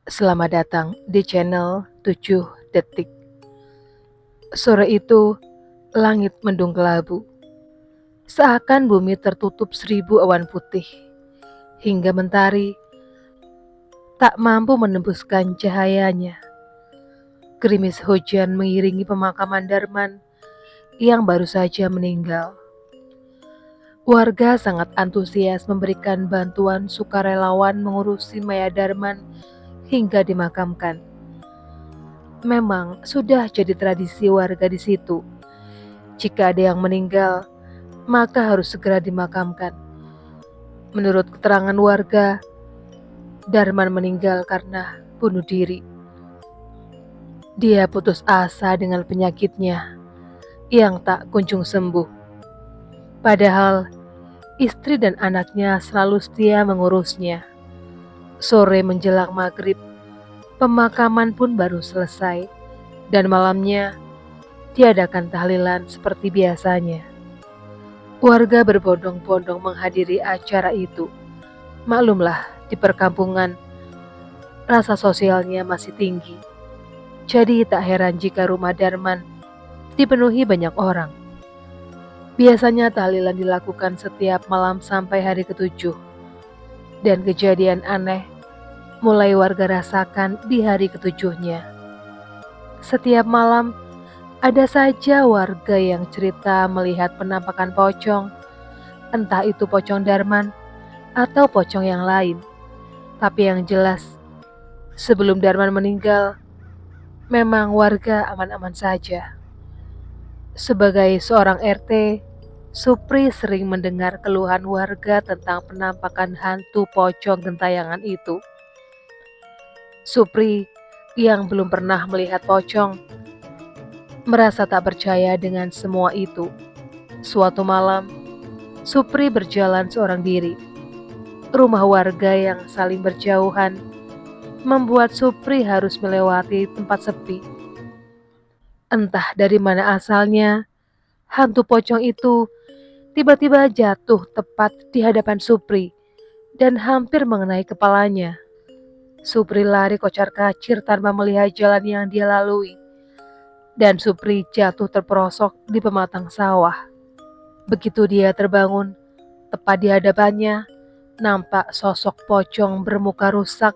Selamat datang di channel 7 Detik. Sore itu, langit mendung kelabu. Seakan bumi tertutup 1000 awan putih, hingga mentari tak mampu menembuskan cahayanya. Gerimis hujan mengiringi pemakaman Darman yang baru saja meninggal. Warga sangat antusias memberikan bantuan sukarelawan mengurusi mayat Darman hingga dimakamkan. Memang sudah jadi tradisi warga di situ. Jika ada yang meninggal, maka harus segera dimakamkan. Menurut keterangan warga, Darman meninggal karena bunuh diri. Dia putus asa dengan penyakitnya yang tak kunjung sembuh. Padahal istri dan anaknya selalu setia mengurusnya. Sore menjelang maghrib, pemakaman pun baru selesai, dan malamnya diadakan tahlilan seperti biasanya. Warga berbondong-bondong menghadiri acara itu. Maklumlah, di perkampungan rasa sosialnya masih tinggi. Jadi tak heran jika rumah Darman dipenuhi banyak orang. Biasanya tahlilan dilakukan setiap malam sampai hari ketujuh. Dan kejadian aneh mulai warga rasakan di hari ketujuhnya. Setiap malam ada saja warga yang cerita melihat penampakan pocong, entah itu pocong Darman atau pocong yang lain. Tapi yang jelas, sebelum Darman meninggal, memang warga aman-aman saja. Sebagai seorang RT, Supri sering mendengar keluhan warga tentang penampakan hantu pocong gentayangan itu. Supri yang belum pernah melihat pocong merasa tak percaya dengan semua itu. Suatu malam, Supri berjalan seorang diri. Rumah warga yang saling berjauhan membuat Supri harus melewati tempat sepi. Entah dari mana asalnya, hantu pocong itu tiba-tiba jatuh tepat di hadapan Supri dan hampir mengenai kepalanya. Supri lari kocar-kacir tanpa melihat jalan yang dia lalui, dan Supri jatuh terperosok di pematang sawah. Begitu dia terbangun, tepat di hadapannya nampak sosok pocong bermuka rusak,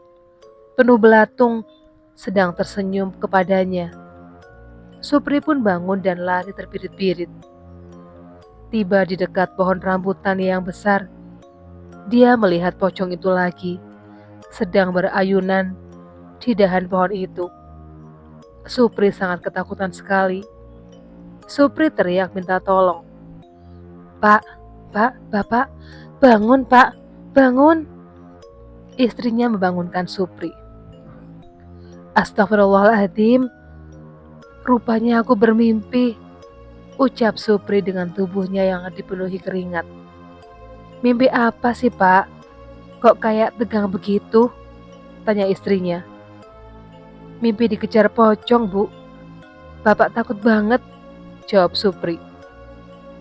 penuh belatung, sedang tersenyum kepadanya. Supri pun bangun dan lari terbirit-birit. Tiba di dekat pohon rambutan yang besar, dia melihat pocong itu lagi, sedang berayunan di dahan pohon itu. Supri sangat ketakutan sekali. Supri teriak minta tolong. Pak, Bapak, bangun Pak, bangun. Istrinya membangunkan Supri. Astagfirullahaladzim, rupanya aku bermimpi, ucap Supri dengan tubuhnya yang dipenuhi keringat. Mimpi apa sih Pak? Kok kayak tegang begitu? Tanya istrinya. Mimpi dikejar pocong Bu. Bapak takut banget, jawab Supri.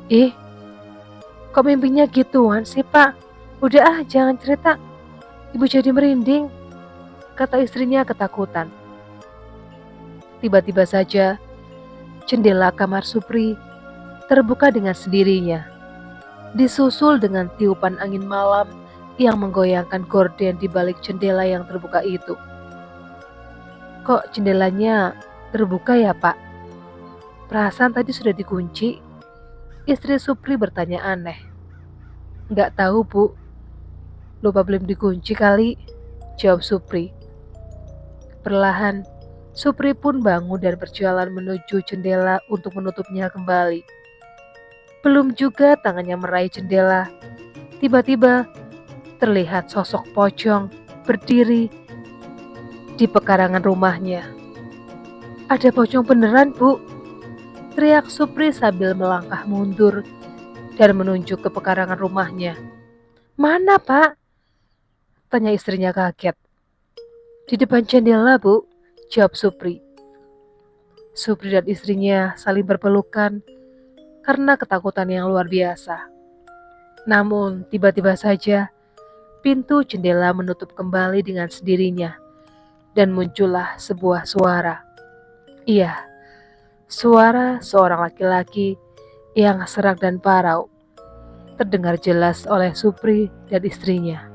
Ih, kok mimpinya gituan sih Pak? Udah jangan cerita. Ibu jadi merinding, kata istrinya ketakutan. Tiba-tiba saja, jendela kamar Supri terbuka dengan sendirinya, disusul dengan tiupan angin malam yang menggoyangkan gorden di balik jendela yang terbuka itu. Kok jendelanya terbuka ya Pak? Perasaan tadi sudah dikunci. Istri Supri bertanya aneh. Nggak tahu Bu, lupa belum dikunci kali, jawab Supri. Perlahan, Supri pun bangun dan berjalan menuju jendela untuk menutupnya kembali. Belum juga tangannya meraih jendela, tiba-tiba terlihat sosok pocong berdiri di pekarangan rumahnya. Ada pocong beneran Bu, teriak Supri sambil melangkah mundur dan menunjuk ke pekarangan rumahnya. Mana Pak? Tanya istrinya kaget. Di depan jendela Bu, jawab Supri. Supri dan istrinya saling berpelukan karena ketakutan yang luar biasa. Namun tiba-tiba saja pintu jendela menutup kembali dengan sendirinya dan muncullah sebuah suara. Iya, suara seorang laki-laki yang serak dan parau terdengar jelas oleh Supri dan istrinya.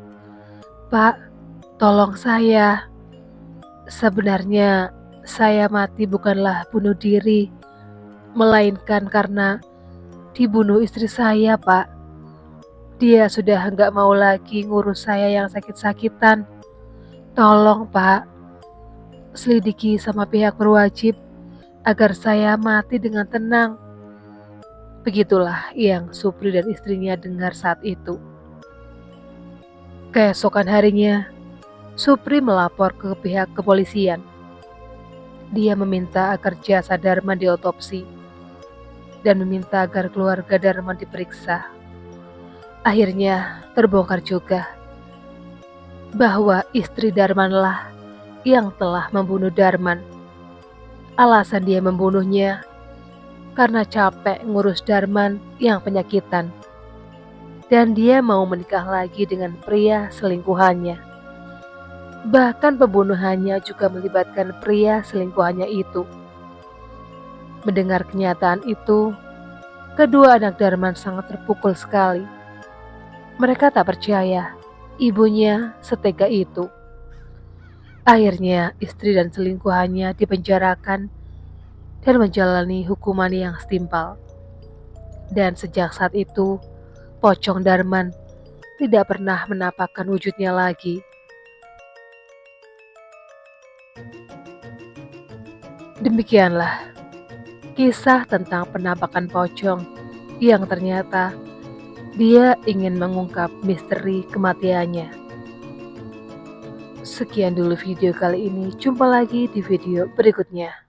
"Pak, tolong saya. Sebenarnya saya mati bukanlah bunuh diri, melainkan karena dibunuh istri saya, Pak. Dia sudah nggak mau lagi ngurus saya yang sakit-sakitan. Tolong, Pak, selidiki sama pihak berwajib agar saya mati dengan tenang." Begitulah yang Supri dan istrinya dengar saat itu. Keesokan harinya, Supri melapor ke pihak kepolisian. Dia meminta agar jasad Darman diotopsi dan meminta agar keluarga Darman diperiksa. Akhirnya terbongkar juga bahwa istri Darmanlah yang telah membunuh Darman. Alasan dia membunuhnya karena capek ngurus Darman yang penyakitan, dan dia mau menikah lagi dengan pria selingkuhannya. Bahkan pembunuhannya juga melibatkan pria selingkuhannya itu. Mendengar kenyataan itu, kedua anak Darman sangat terpukul sekali. Mereka tak percaya ibunya setega itu. Akhirnya istri dan selingkuhannya dipenjarakan dan menjalani hukuman yang setimpal. Dan sejak saat itu, Pocong Darman tidak pernah menampakkan wujudnya lagi. Demikianlah kisah tentang penampakan pocong yang ternyata dia ingin mengungkap misteri kematiannya. Sekian dulu video kali ini, jumpa lagi di video berikutnya.